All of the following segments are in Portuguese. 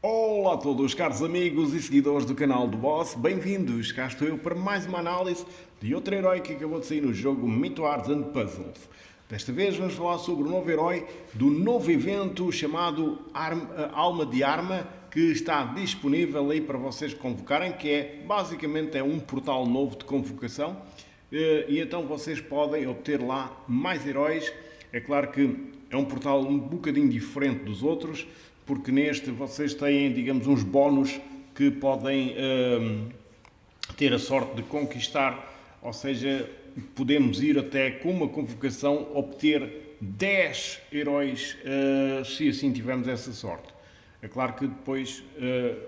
Olá a todos, caros amigos e seguidores do canal do Boss, bem-vindos, cá estou eu para mais uma análise de outro herói que acabou de sair no jogo Myth Wars and Puzzles. Desta vez vamos falar sobre o novo herói do novo evento chamado Alma de Arma, que está disponível aí para vocês convocarem, que é basicamente um portal novo de convocação, e então vocês podem obter lá mais heróis. É claro que é um portal um bocadinho diferente dos outros, porque neste vocês têm, digamos, uns bónus que podem ter a sorte de conquistar, ou seja, podemos ir até com uma convocação obter 10 heróis, se assim tivermos essa sorte. É claro que depois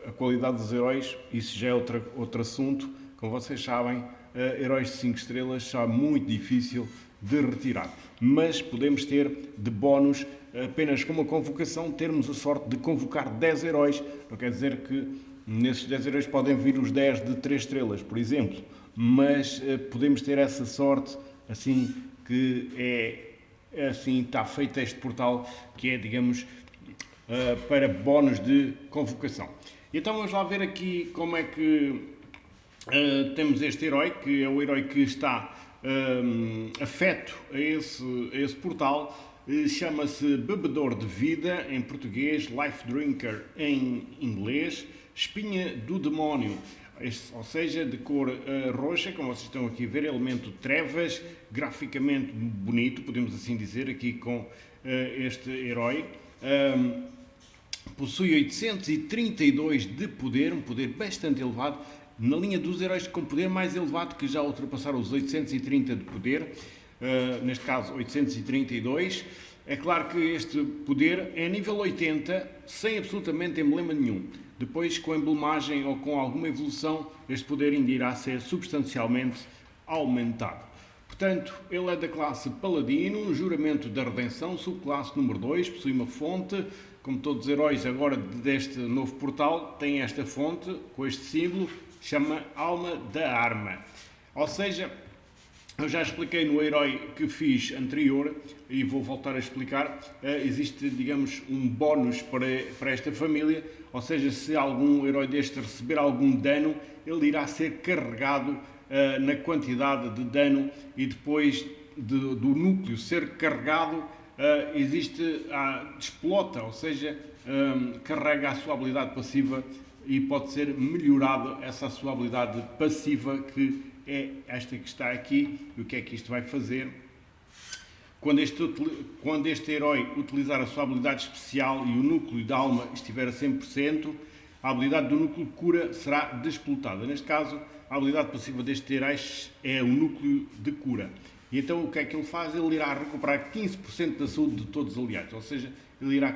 a qualidade dos heróis, isso já é outro assunto, como vocês sabem, heróis de 5 estrelas está muito difícil de retirar, mas podemos ter de bónus apenas com uma convocação termos a sorte de convocar 10 heróis. Não quer dizer que nesses 10 heróis podem vir os 10 de 3 estrelas, por exemplo, mas podemos ter essa sorte, assim que assim está feito este portal, que é, digamos, para bónus de convocação. Então vamos lá ver aqui como é que temos este herói, que é o herói que está afeto a esse portal. Chama-se Bebedor de Vida em português, Life Drinker em inglês, Espinha do Demónio, ou seja, de cor roxa, como vocês estão aqui a ver, elemento trevas, graficamente bonito, podemos assim dizer, aqui com este herói. Possui 832 de poder, um poder bastante elevado, na linha dos heróis com poder mais elevado, que já ultrapassaram os 830 de poder, neste caso 832. É claro que este poder é nível 80, sem absolutamente emblema nenhum. Depois, com emblemagem ou com alguma evolução, este poder ainda irá ser substancialmente aumentado. Portanto, ele é da classe Paladino, Juramento da Redenção, subclasse número 2, possui uma fonte. Como todos os heróis agora deste novo portal, têm esta fonte, com este símbolo, chama Alma da Arma. Ou seja, eu já expliquei no herói que fiz anterior e vou voltar a explicar. Existe, digamos, um bónus para esta família, ou seja, se algum herói deste receber algum dano, ele irá ser carregado na quantidade de dano, e depois do núcleo ser carregado, explota, ou seja, carrega a sua habilidade passiva e pode ser melhorada essa sua habilidade passiva, que é esta que está aqui. E o que é que isto vai fazer? Quando este herói utilizar a sua habilidade especial e o núcleo da alma estiver a 100%, a habilidade do núcleo cura será desplotada. Neste caso, a habilidade passiva deste herói é o núcleo de cura. E então o que é que ele faz? Ele irá recuperar 15% da saúde de todos os aliados, ou seja, ele irá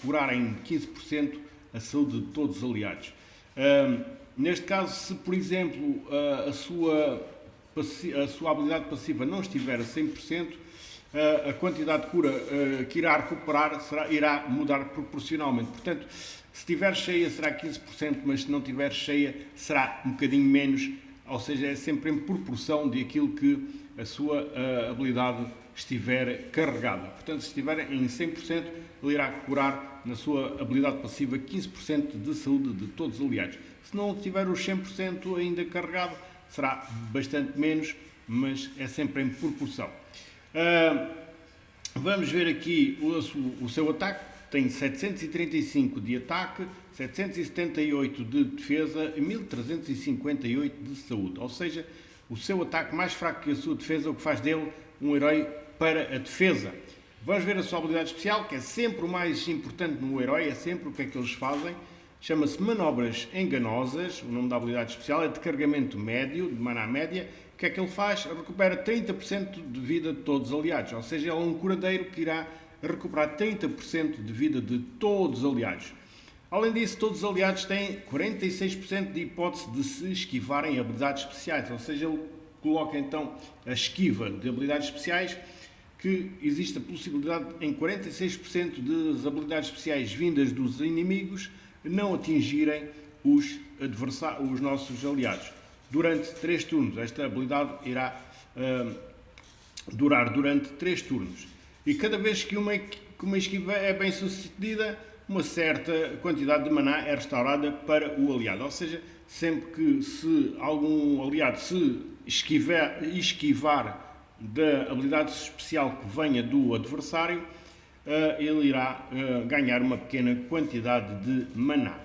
curar em 15% a saúde de todos os aliados. Neste caso, se por exemplo a sua habilidade passiva não estiver a 100%, a quantidade de cura que irá recuperar irá mudar proporcionalmente. Portanto, se estiver cheia será 15%, mas se não estiver cheia será um bocadinho menos, ou seja, é sempre em proporção daquilo que a sua habilidade estiver carregada. Portanto, se estiver em 100%, ele irá curar na sua habilidade passiva 15% de saúde de todos os aliados. Se não tiver os 100% ainda carregado, será bastante menos, mas é sempre em proporção. Vamos ver aqui o seu ataque. Tem 735 de ataque, 778 de defesa e 1358 de saúde. Ou seja, o seu ataque mais fraco que a sua defesa, o que faz dele um herói para a defesa. Vamos ver a sua habilidade especial, que é sempre o mais importante no herói, é sempre o que é que eles fazem. Chama-se Manobras Enganosas. O nome da habilidade especial é de carregamento médio, de maná média. O que é que ele faz? Recupera 30% de vida de todos os aliados, ou seja, ele é um curadeiro que irá recuperar 30% de vida de todos os aliados. Além disso, todos os aliados têm 46% de hipótese de se esquivarem habilidades especiais, ou seja, ele coloca então a esquiva de habilidades especiais, que existe a possibilidade em 46% das habilidades especiais vindas dos inimigos não atingirem os nossos aliados durante 3 turnos. Esta habilidade irá durar durante 3 turnos. E cada vez que uma esquiva é bem sucedida, uma certa quantidade de maná é restaurada para o aliado. Ou seja, sempre que se algum aliado se esquivar da habilidade especial que venha do adversário, ele irá ganhar uma pequena quantidade de maná.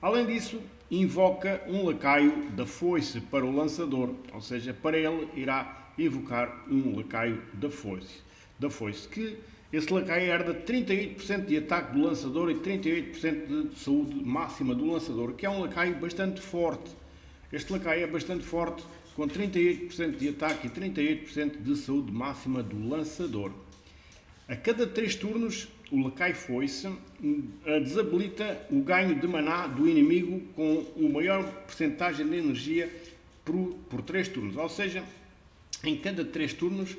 Além disso, invoca um lacaio da foice para o lançador, ou seja, para ele irá invocar um lacaio da foice, que esse lacaio herda 38% de ataque do lançador e 38% de saúde máxima do lançador, que é um lacaio bastante forte. Este lacaio é bastante forte, com 38% de ataque e 38% de saúde máxima do lançador. A cada 3 turnos, o lacaio foice desabilita o ganho de maná do inimigo com a maior percentagem de energia por 3 turnos. Ou seja, em cada 3 turnos,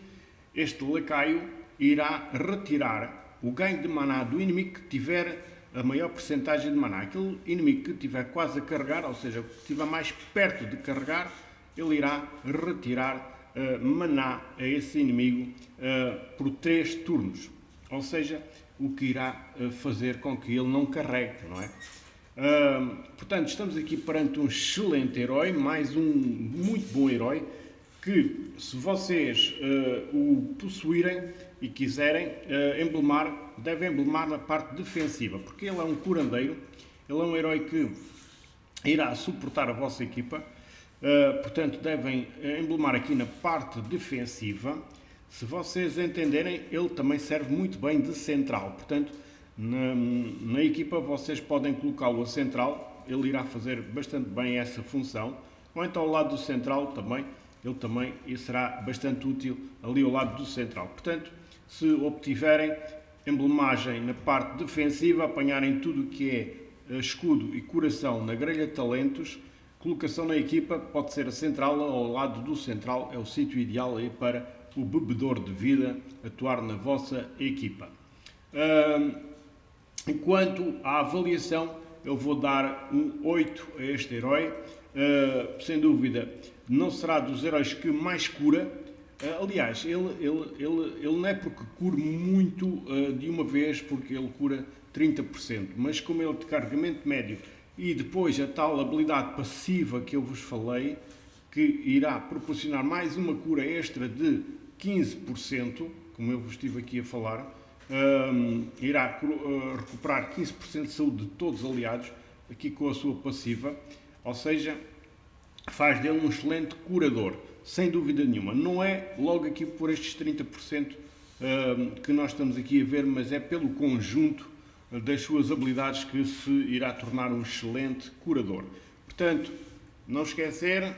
este lacaio irá retirar o ganho de maná do inimigo que tiver a maior percentagem de maná. Aquele inimigo que estiver quase a carregar, ou seja, que estiver mais perto de carregar, ele irá retirar maná a esse inimigo por 3 turnos. Ou seja, o que irá fazer com que ele não carregue, não é? Portanto, estamos aqui perante um excelente herói, mais um muito bom herói, que se vocês o possuírem e quiserem emblemar, devem emblemar na parte defensiva, porque ele é um curandeiro, ele é um herói que irá suportar a vossa equipa, portanto devem emblemar aqui na parte defensiva. Se vocês entenderem, ele também serve muito bem de central, portanto na equipa vocês podem colocá-lo a central, ele irá fazer bastante bem essa função, ou então ao lado do central também, ele também será bastante útil ali ao lado do central. Portanto, se obtiverem emblemagem na parte defensiva, apanharem tudo o que é escudo e coração na grelha de talentos, colocação na equipa pode ser a central ou ao lado do central, é o sítio ideal aí para o bebedor de vida atuar na vossa equipa. Enquanto à avaliação, eu vou dar um 8 a este herói. Sem dúvida, não será dos heróis que mais cura. Aliás, ele não é porque cure muito de uma vez, porque ele cura 30%, mas como ele de carregamento médio e depois a tal habilidade passiva que eu vos falei, que irá proporcionar mais uma cura extra de 15%, como eu vos estive aqui a falar, irá recuperar 15% de saúde de todos os aliados, aqui com a sua passiva, ou seja, faz dele um excelente curador, sem dúvida nenhuma. Não é logo aqui por estes 30% que nós estamos aqui a ver, mas é pelo conjunto das suas habilidades que se irá tornar um excelente curador. Portanto, não esquecer,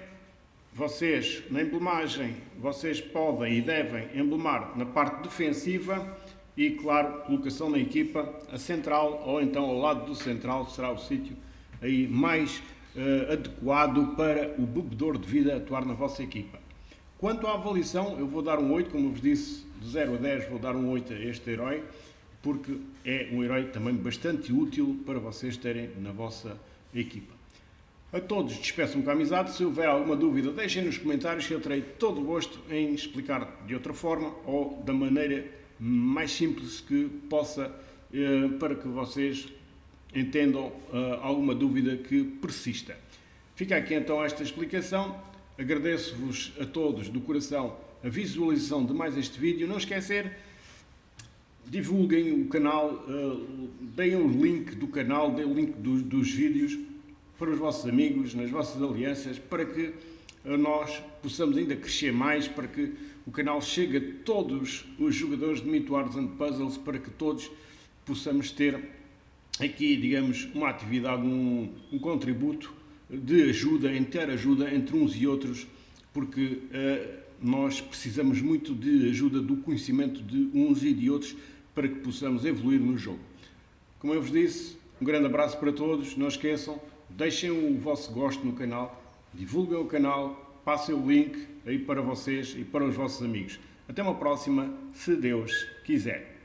vocês na emblemagem, vocês podem e devem emblemar na parte defensiva e, claro, colocação na equipa, a central ou então ao lado do central será o sítio aí mais adequado para o bebedor de vida atuar na vossa equipa. Quanto à avaliação, eu vou dar um 8, como eu vos disse, de 0 a 10 vou dar um 8 a este herói, porque é um herói também bastante útil para vocês terem na vossa equipa. A todos despeço-me com a amizade. Se houver alguma dúvida, deixem nos comentários que eu terei todo o gosto em explicar de outra forma ou da maneira mais simples que possa, para que vocês entendam alguma dúvida que persista. Fica aqui então esta explicação. Agradeço-vos a todos do coração a visualização de mais este vídeo. Não esquecer, divulguem o canal, deem o link do canal, deem o link dos vídeos para os vossos amigos, nas vossas alianças, para que nós possamos ainda crescer mais, para que o canal chegue a todos os jogadores de Myth Wars and Puzzles, para que todos possamos ter aqui, digamos, uma atividade, um contributo de ajuda, interajuda entre uns e outros, porque nós precisamos muito de ajuda do conhecimento de uns e de outros para que possamos evoluir no jogo. Como eu vos disse, um grande abraço para todos, não esqueçam, deixem o vosso gosto no canal, divulguem o canal, passem o link aí para vocês e para os vossos amigos. Até uma próxima, se Deus quiser.